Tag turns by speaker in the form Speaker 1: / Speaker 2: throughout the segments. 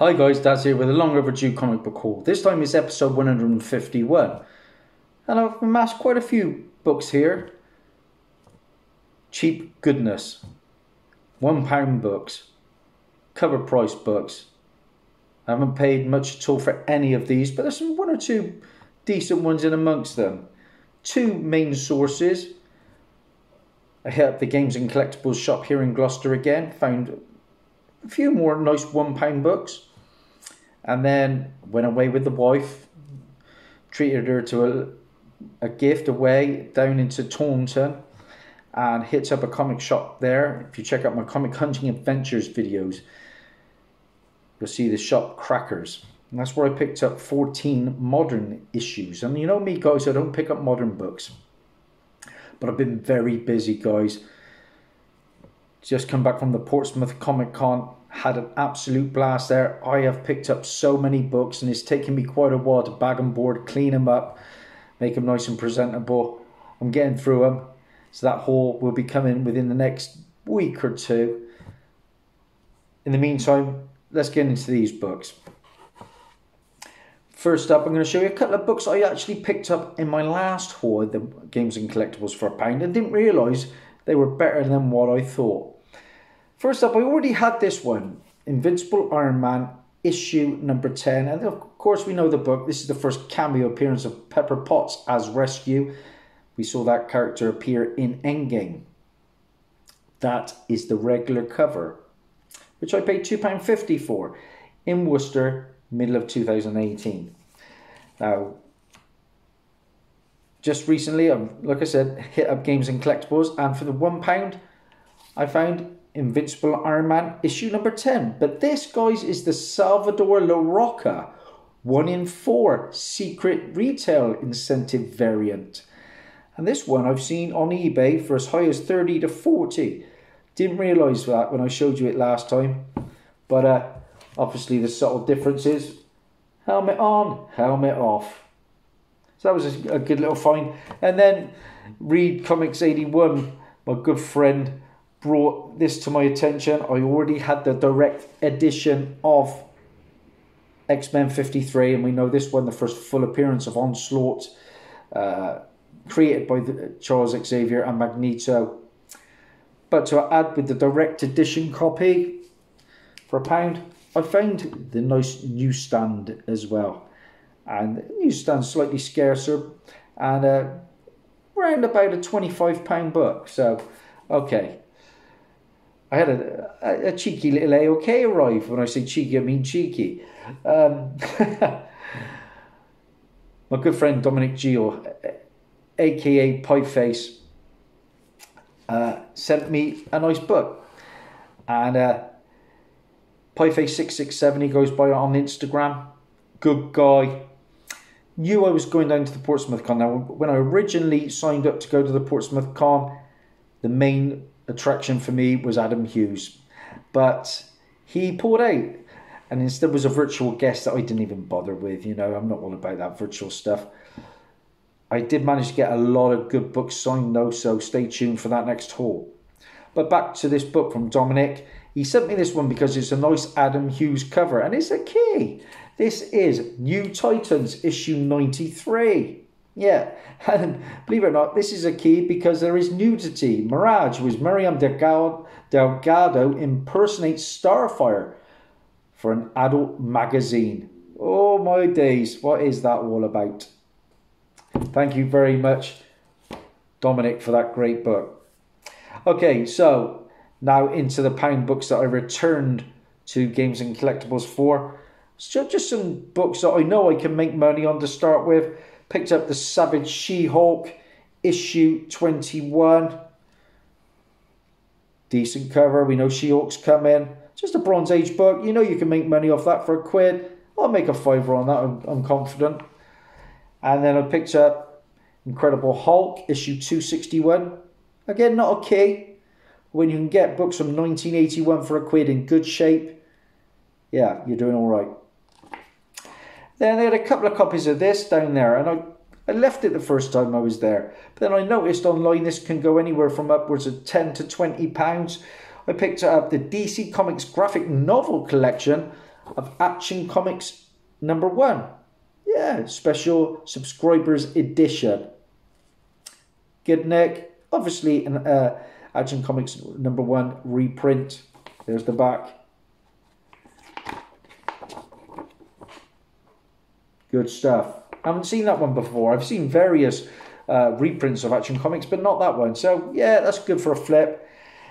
Speaker 1: Hi guys, Daz here with a long overdue comic book haul. This time it's episode 151. And I've amassed quite a few books here. Cheap goodness. £1 books. Cover price books. I haven't paid much at all for any of these, but there's some one or two decent ones in amongst them. Two main sources. I hit up the Games and Collectibles shop here in Gloucester again. Found a few more nice £1 books. And then went away with the wife, treated her to a gift away down into Taunton, and hit up a comic shop there. If you check out my Comic Hunting Adventures videos, you'll see the shop Crackers. And that's where I picked up 14 modern issues. And you know me guys, I don't pick up modern books. But I've been very busy guys. Just come back from the Portsmouth Comic Con. Had an absolute blast there. I have picked up so many books and it's taken me quite a while to bag them board, clean them up, make them nice and presentable. I'm getting through them. So that haul will be coming within the next week or two. In the meantime, let's get into these books. First up, I'm going to show you a couple of books I actually picked up in my last haul at the Games and Collectibles for £1 and didn't realise they were better than what I thought. First up, I already had this one, Invincible Iron Man, issue number 10. And of course we know the book. This is the first cameo appearance of Pepper Potts as Rescue. We saw that character appear in Endgame. That is the regular cover, which I paid £2.50 for in Worcester, middle of 2018. Now, just recently, like I said, hit up Games and Collectibles, and for the £1, I found Invincible Iron Man issue number 10. But this, guys, is the Salvador La Roca 1 in 4 secret retail incentive variant. And this one I've seen on eBay for as high as 30 to 40. Didn't realise that when I showed you it last time. But obviously the subtle difference is helmet on, helmet off. So that was a good little find. And then Reed Comics 81, my good friend, brought this to my attention. I already had the direct edition of X-Men 53, and we know this one, the first full appearance of Onslaught, created by Charles Xavier and Magneto. But to add with the direct edition copy for £1, I found the nice newsstand as well. And the newsstand's slightly scarcer, and around about a £25 book. So, okay. I had a cheeky little AOK arrive. When I say cheeky, I mean cheeky. My good friend Dominic Gio, aka Pieface, sent me a nice book. And Pieface667, he goes by on Instagram. Good guy. Knew I was going down to the Portsmouth Con. Now, when I originally signed up to go to the Portsmouth Con, the main attraction for me was Adam Hughes, but he pulled out and instead was a virtual guest that I didn't even bother with. You know, I'm not all about that virtual stuff. I did manage to get a lot of good books signed though, so stay tuned for that next haul. But back to this book from Dominic. He sent me this one because it's a nice Adam Hughes cover and it's a key. This is New Titans issue 93. Yeah, and believe it or not, this is a key because there is nudity. Mirage, who is Miriam Delgado, impersonates Starfire for an adult magazine. Oh my days, what is that all about? Thank you very much, Dominic, for that great book. Okay, so now into the £1 books that I returned to Games and Collectibles for. So just some books that I know I can make money on to start with. Picked up the Savage She-Hulk issue 21. Decent cover. We know She-Hulk's coming. Just a Bronze Age book. You know you can make money off that for £1. I'll make a £5 on that. I'm confident. And then I picked up Incredible Hulk issue 261. Again, not a key. When you can get books from 1981 for £1 in good shape, yeah, you're doing all right. Then they had a couple of copies of this down there, and I left it the first time I was there. But then I noticed online this can go anywhere from upwards of £10 to £20. I picked up the DC Comics graphic novel collection, of Action Comics #1. Yeah, special subscribers edition. Good neck. Obviously an Action Comics #1 reprint. There's the back. Good stuff. I haven't seen that one before. I've seen various reprints of Action Comics, but not that one. So yeah, that's good for a flip.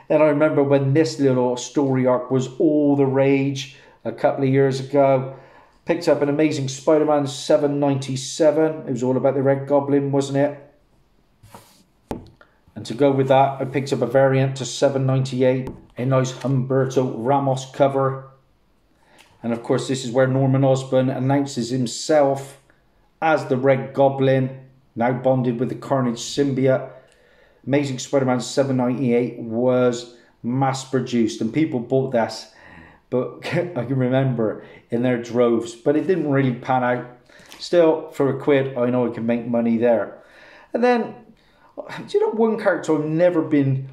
Speaker 1: Then I remember when this little story arc was all the rage a couple of years ago. Picked up an Amazing Spider-Man 797. It was all about the Red Goblin, wasn't it? And to go with that, I picked up a variant to 798. A nice Humberto Ramos cover. And of course, this is where Norman Osborn announces himself as the Red Goblin, now bonded with the Carnage symbiote. Amazing Spider-Man 798 was mass produced and people bought this, but I can remember in their droves, but it didn't really pan out. Still, for £1, I know I can make money there. And then, do you know one character I've never been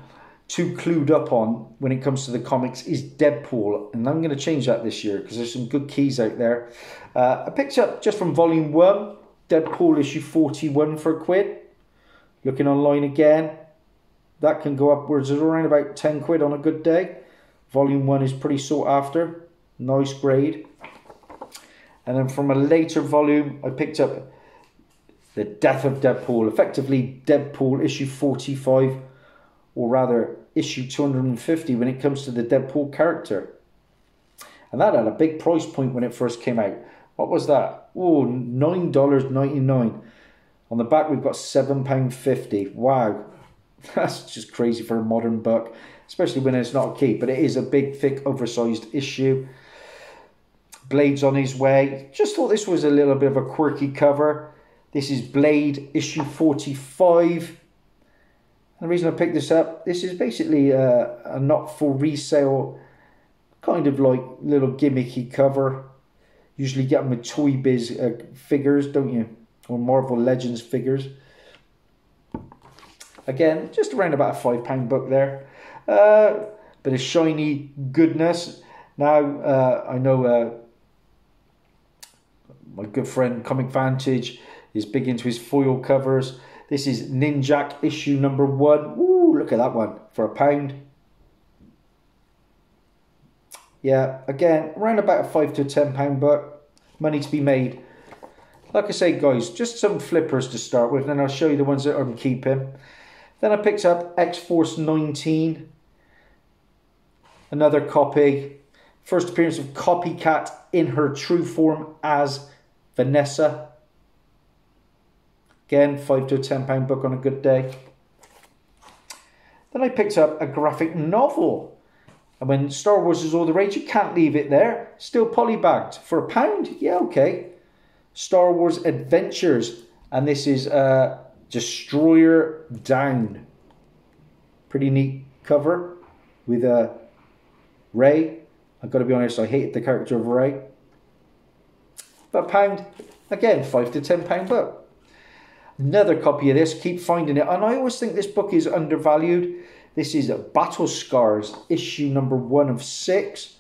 Speaker 1: too clued up on when it comes to the comics is Deadpool, and I'm going to change that this year because there's some good keys out there. I picked up just from volume 1, Deadpool issue 41 for £1. Looking online again, that can go upwards of around about £10 on a good day. Volume 1 is pretty sought after, nice grade. And then from a later volume, I picked up The Death of Deadpool, effectively Deadpool issue 45, or rather issue 250 when it comes to the Deadpool character. And that had a big price point when it first came out. What was that? Oh, $9.99. On the back we've got £7.50. Wow, that's just crazy for a modern buck, especially when it's not a key, but it is a big, thick, oversized issue. Blade's on his way. Just thought this was a little bit of a quirky cover. This is Blade issue 45. And the reason I picked this up, this is basically a not for resale, kind of like little gimmicky cover. Usually get them with Toy Biz figures, don't you? Or Marvel Legends figures. Again, just around about a £5 book there. Bit of shiny goodness. Now, I know my good friend Comic Vantage is big into his foil covers. This is Ninjak issue #1. Ooh, look at that one for £1. Yeah, again, around about a £5 to £10 book. Money to be made. Like I say, guys, just some flippers to start with, and then I'll show you the ones that I'm keeping. Then I picked up X-Force 19. Another copy. First appearance of Copycat in her true form as Vanessa. Again, £5 to £10 book on a good day. Then I picked up a graphic novel. And when Star Wars is all the rage, you can't leave it there. Still polybagged for £1. Yeah, okay. Star Wars Adventures. And this is Destroyer Down. Pretty neat cover with Rey. I've got to be honest, I hated the character of Rey. But £1, again, £5 to £10 book. Another copy of this, keep finding it. And I always think this book is undervalued. This is Battle Scars, issue #1 of 6.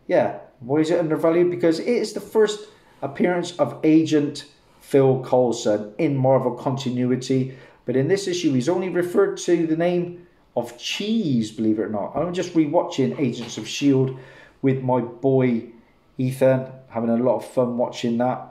Speaker 1: Yeah, why is it undervalued? Because it is the first appearance of Agent Phil Coulson in Marvel continuity. But in this issue, he's only referred to the name of Cheese, believe it or not. I'm just rewatching Agents of S.H.I.E.L.D. with my boy Ethan. Having a lot of fun watching that.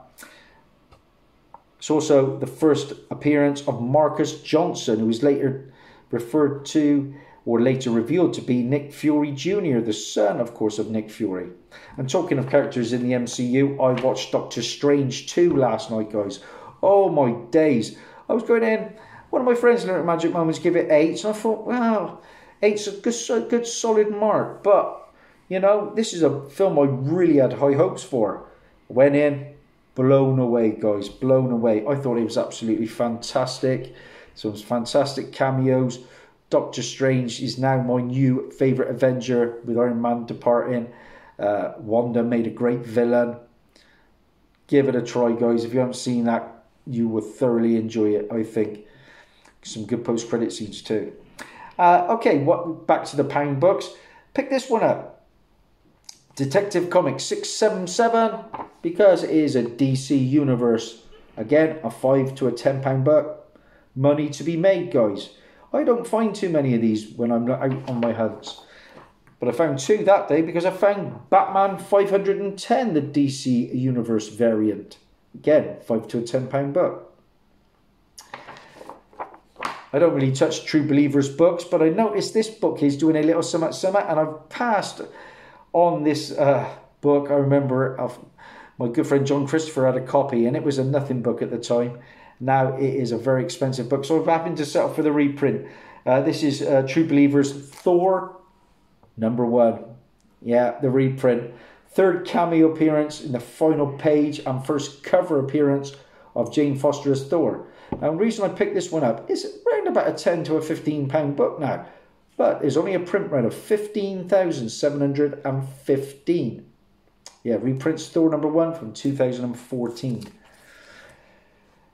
Speaker 1: It's also the first appearance of Marcus Johnson, who was later referred to, or later revealed to be, Nick Fury Jr., the son, of course, of Nick Fury. And talking of characters in the MCU, I watched Doctor Strange 2 last night, guys. Oh my days. I was going in, one of my friends learned at Magic Moments give it 8, and I thought, wow, 8's a good solid mark. But, you know, this is a film I really had high hopes for. Went in, blown away, guys, blown away. I thought it was absolutely fantastic. Some fantastic cameos. Doctor Strange is now my new favourite Avenger, with Iron Man departing. Wanda made a great villain. Give it a try, guys. If you haven't seen that, you will thoroughly enjoy it, I think. Some good post-credit scenes too. Okay, back to the pound books. Pick this one up. Detective Comics 677, because it is a DC universe. Again, a £5 to £10 book. Money to be made, guys. I don't find too many of these when I'm out on my hunts. But I found 2 that day because I found Batman 510, the DC universe variant. Again, £5 to £10 book. I don't really touch True Believers books, but I noticed this book is doing a little something, and I've passed on this book. I remember my good friend John Christopher had a copy, and it was a nothing book at the time. Now it is a very expensive book, so I've happened to settle for the reprint. This is True Believers Thor #1. Yeah, the reprint. 3rd cameo appearance in the final page and first cover appearance of Jane Foster as Thor. And the reason I picked this one up is around about a £10 to £15 book now. But there's only a print run of 15,715. Yeah, reprints Thor #1 from 2014.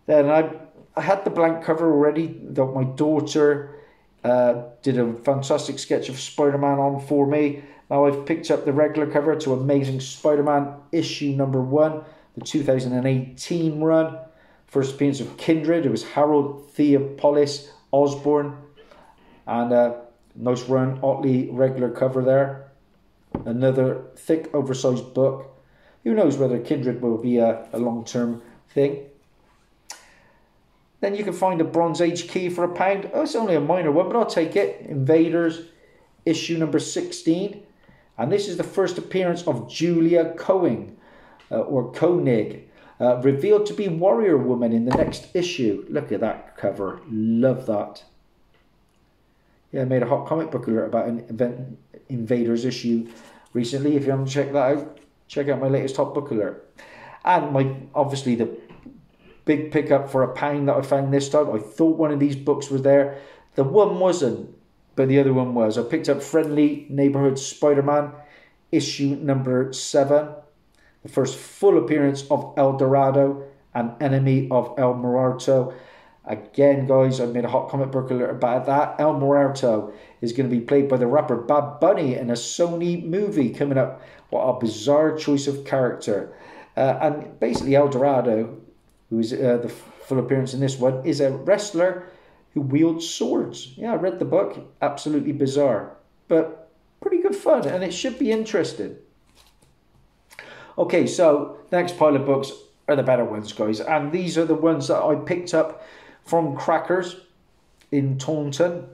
Speaker 1: Then I had the blank cover already that my daughter did a fantastic sketch of Spider-Man on for me. Now I've picked up the regular cover to Amazing Spider-Man issue #1, the 2018 run. First appearance of Kindred. It was Harold Theopolis Osborne. And nice run, Otley regular cover there. Another thick, oversized book. Who knows whether Kindred will be a long-term thing. Then you can find a Bronze Age key for £1. Oh, it's only a minor one, but I'll take it. Invaders, issue #16. And this is the first appearance of Julia Koenig, or Koenig, revealed to be Warrior Woman in the next issue. Look at that cover. Love that. Yeah, I made a hot comic book alert about an Invaders issue recently. If you haven't checked that out, check out my latest hot book alert. And obviously the big pickup for £1 that I found this time. I thought one of these books was there. The one wasn't, but the other one was. I picked up Friendly Neighborhood Spider-Man, issue #7. The first full appearance of El Dorado, an enemy of El Muerto. Again, guys, I made a hot comic book alert about that. El Muerto is going to be played by the rapper Bad Bunny in a Sony movie coming up. What a bizarre choice of character. And basically El Dorado, who is the full appearance in this one, is a wrestler who wields swords. Yeah, I read the book. Absolutely bizarre, but pretty good fun, and it should be interesting. Okay, so next pile of books are the better ones, guys, and these are the ones that I picked up from Crackers in Taunton.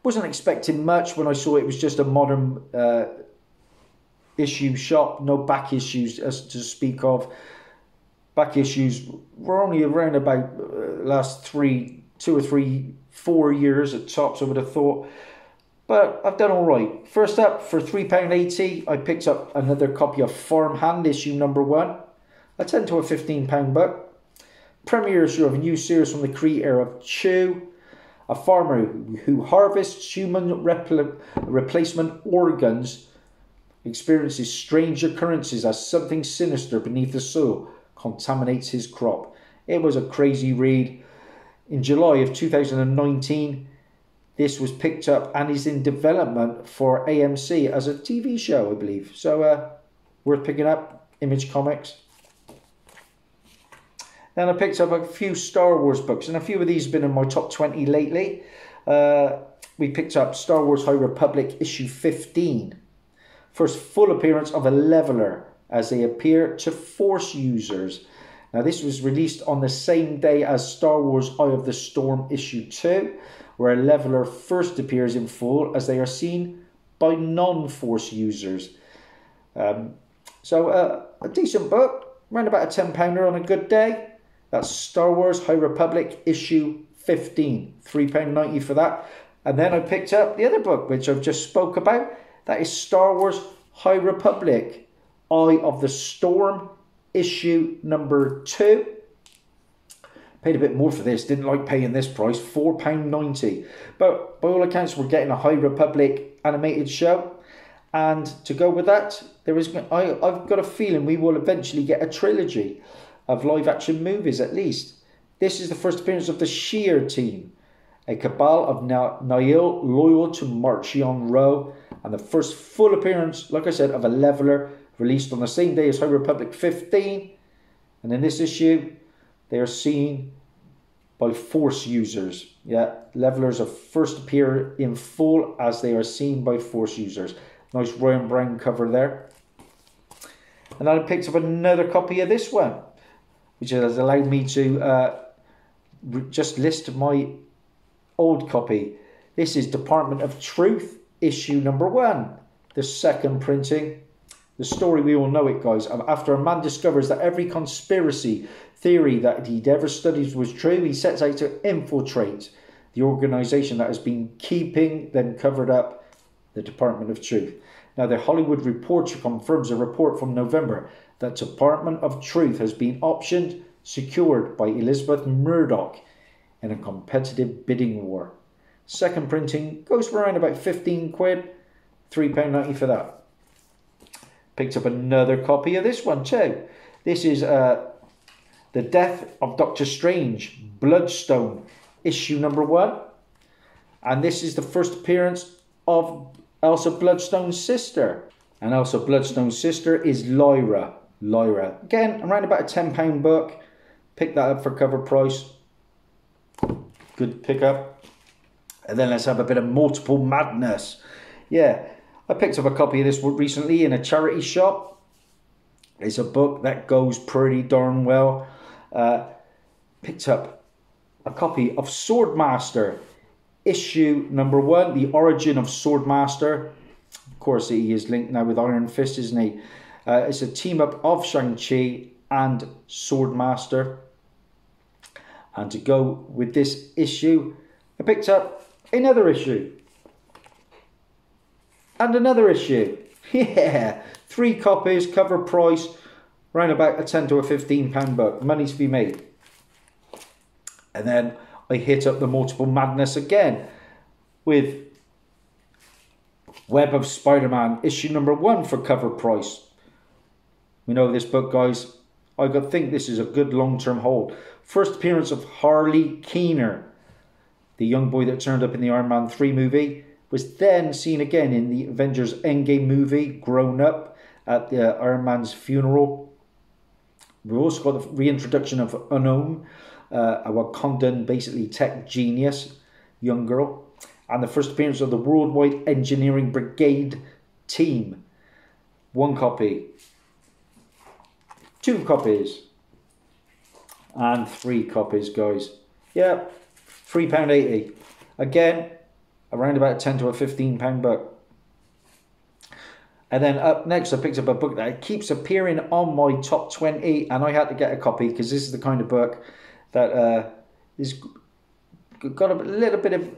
Speaker 1: Wasn't expecting much when I saw it was just a modern issue shop, no back issues as to speak of. Back issues were only around about last 2 or 3, 4 years at tops, I would have thought. But I've done all right. First up, for £3.80, I picked up another copy of Farmhand issue #1. A £10 to £15 book. Premiere issue of a new series from the creator of Chew. A farmer who harvests human replacement organs experiences strange occurrences as something sinister beneath the soil contaminates his crop. It was a crazy read. In July of 2019, this was picked up and is in development for AMC as a TV show, I believe. So worth picking up. Image Comics. Then I picked up a few Star Wars books, and a few of these have been in my top 20 lately. We picked up Star Wars High Republic issue 15. First full appearance of a leveler as they appear to Force users. Now this was released on the same day as Star Wars Eye of the Storm issue 2, where a leveler first appears in full as they are seen by non-Force users. So a decent book, around about a £10 on a good day. That's Star Wars High Republic issue 15, £3.90 for that. And then I picked up the other book, which I've just spoke about. That is Star Wars High Republic, Eye of the Storm, issue #2. Paid a bit more for this, didn't like paying this price, £4.90. But by all accounts, we're getting a High Republic animated show. And to go with that, I've got a feeling we will eventually get a trilogy of live action movies at least. This is the first appearance of the Sheer team, a cabal of Nihil loyal to Marchion Row, and the first full appearance, like I said, of a leveler released on the same day as High Republic 15. And in this issue, they are seen by Force users. Yeah, levelers first appear in full as they are seen by Force users. Nice Ryan Brown cover there. And then I picked up another copy of this one, which has allowed me to just list my old copy. This is Department of Truth, issue number 1, the second printing. The story, we all know it, guys. After a man discovers that every conspiracy theory that he'd ever studied was true, he sets out to infiltrate the organization that has been keeping them covered up, the Department of Truth. Now, the Hollywood Reporter confirms a report from November that Department of Truth has been optioned, secured by Elizabeth Murdoch in a competitive bidding war. Second printing goes for around about 15 quid, £3.90 for that. Picked up another copy of this one too. This is The Death of Doctor Strange, Bloodstone, issue number 1. And this is the first appearance of Elsa Bloodstone's sister. And Elsa Bloodstone's sister is Lyra. Again, around about a £10 book. Pick that up for cover price. Good pickup. And then let's have a bit of multiple madness. Yeah, I picked up a copy of this recently in a charity shop. It's a book that goes pretty darn well. Picked up a copy of Swordmaster, issue number 1, The Origin of Swordmaster. Of course, he is linked now with Iron Fist, isn't he? It's a team up of Shang-Chi and Swordmaster. And to go with this issue, I picked up another issue. And another issue. Yeah, 3 copies, cover price, around about a £10 to a £15 book. Money's to be made. And then I hit up the multiple madness again with Web of Spider-Man, issue number 1 for cover price. We know this book, guys. I think this is a good long-term hold. First appearance of Harley Keener, the young boy that turned up in the Iron Man 3 movie, was then seen again in the Avengers Endgame movie, grown up at the Iron Man's funeral. We also got the reintroduction of Unknown, a Wakandan, basically tech genius, young girl. And the first appearance of the Worldwide Engineering Brigade team. 1 copy. 2 copies. And 3 copies, guys. Yeah, £3.80. Again, around about a £10 to a £15 book. And then up next, I picked up a book that keeps appearing on my top 20, and I had to get a copy because this is the kind of book that is got a little bit of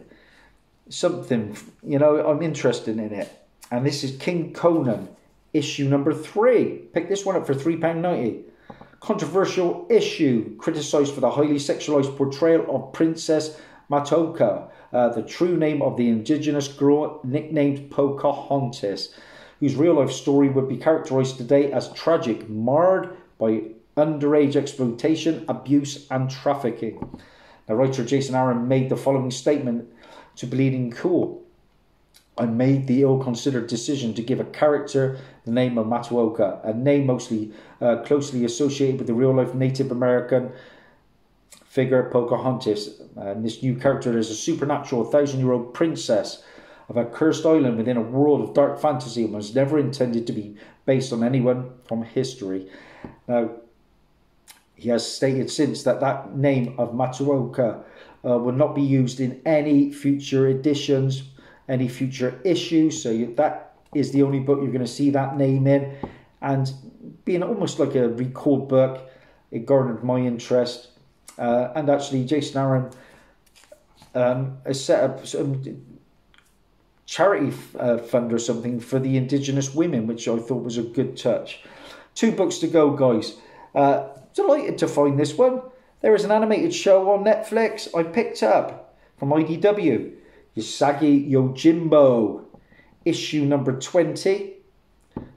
Speaker 1: something, you know, I'm interested in it. And this is King Conan, issue number 3. Pick this one up for £3.90. Controversial issue, criticised for the highly sexualised portrayal of Princess Matoka, the true name of the indigenous girl nicknamed Pocahontas, whose real-life story would be characterised today as tragic, marred by underage exploitation, abuse and trafficking. Now, writer Jason Aaron made the following statement to Bleeding Cool. I made the ill-considered decision to give a character the name of Matuoka, a name mostly closely associated with the real-life Native American figure Pocahontas. And this new character is a supernatural 1,000-year-old princess of a cursed island within a world of dark fantasy and was never intended to be based on anyone from history. Now, he has stated since that that name of Matuoka will not be used in any future editions, any future issues. So that is the only book you're going to see that name in. And being almost like a recalled book, it garnered my interest. And actually, Jason Aaron has set up some charity fund or something for the indigenous women, which I thought was a good touch. 2 books to go, guys. Delighted to find this one. There is an animated show on Netflix I picked up from IDW. Yosaki Yojimbo, issue number 20.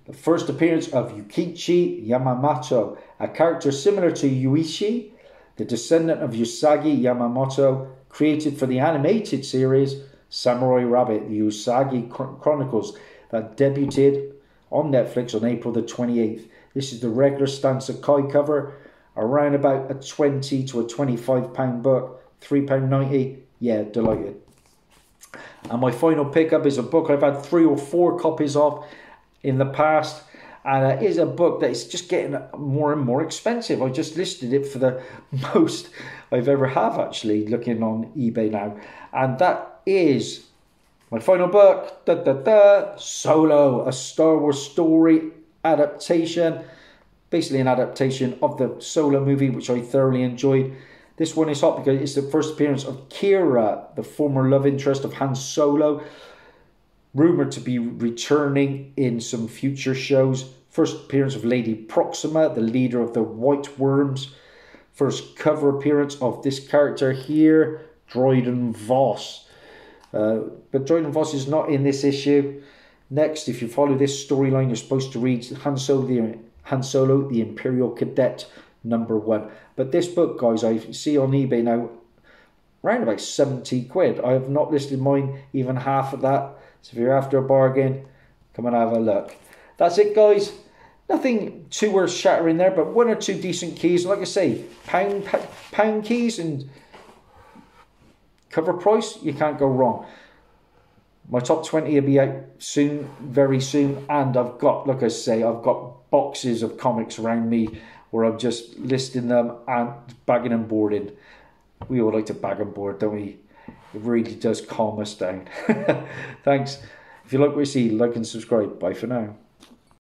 Speaker 1: The first appearance of Yukichi Yamamoto, a character similar to Yuichi, the descendant of Usagi Yamamoto, created for the animated series Samurai Rabbit, the Yosaki Chronicles, that debuted on Netflix on April the 28th. This is the regular Stan Sakai cover, around about a 20 to a £25 book, £3.90. Yeah, delighted. And my final pickup is a book I've had 3 or 4 copies of in the past, and it is a book that is just getting more and more expensive. I just listed it for the most I've ever have, actually, looking on eBay now. And that is my final book, Solo, a Star Wars story adaptation. Basically an adaptation of the Solo movie, which I thoroughly enjoyed. This one is hot because it's the first appearance of Kira, the former love interest of Han Solo, rumoured to be returning in some future shows. First appearance of Lady Proxima, the leader of the White Worms. First cover appearance of this character here, Dryden Voss. But Dryden Voss is not in this issue. Next, if you follow this storyline, you're supposed to read Han Solo, the Imperial Cadet, #1. But this book, guys, I see on eBay now, around about 70 quid. I have not listed mine even half of that. So if you're after a bargain, come and have a look. That's it, guys. Nothing too earth shattering there, but 1 or 2 decent keys. Like I say, pound keys and cover price, you can't go wrong. My top 20 will be out soon, very soon. And I've got, like I say, I've got boxes of comics around me where I'm just listing them and bagging and boarding. We all like to bag and board, don't we? It really does calm us down. Thanks. If you like what you see, like and subscribe. Bye for now.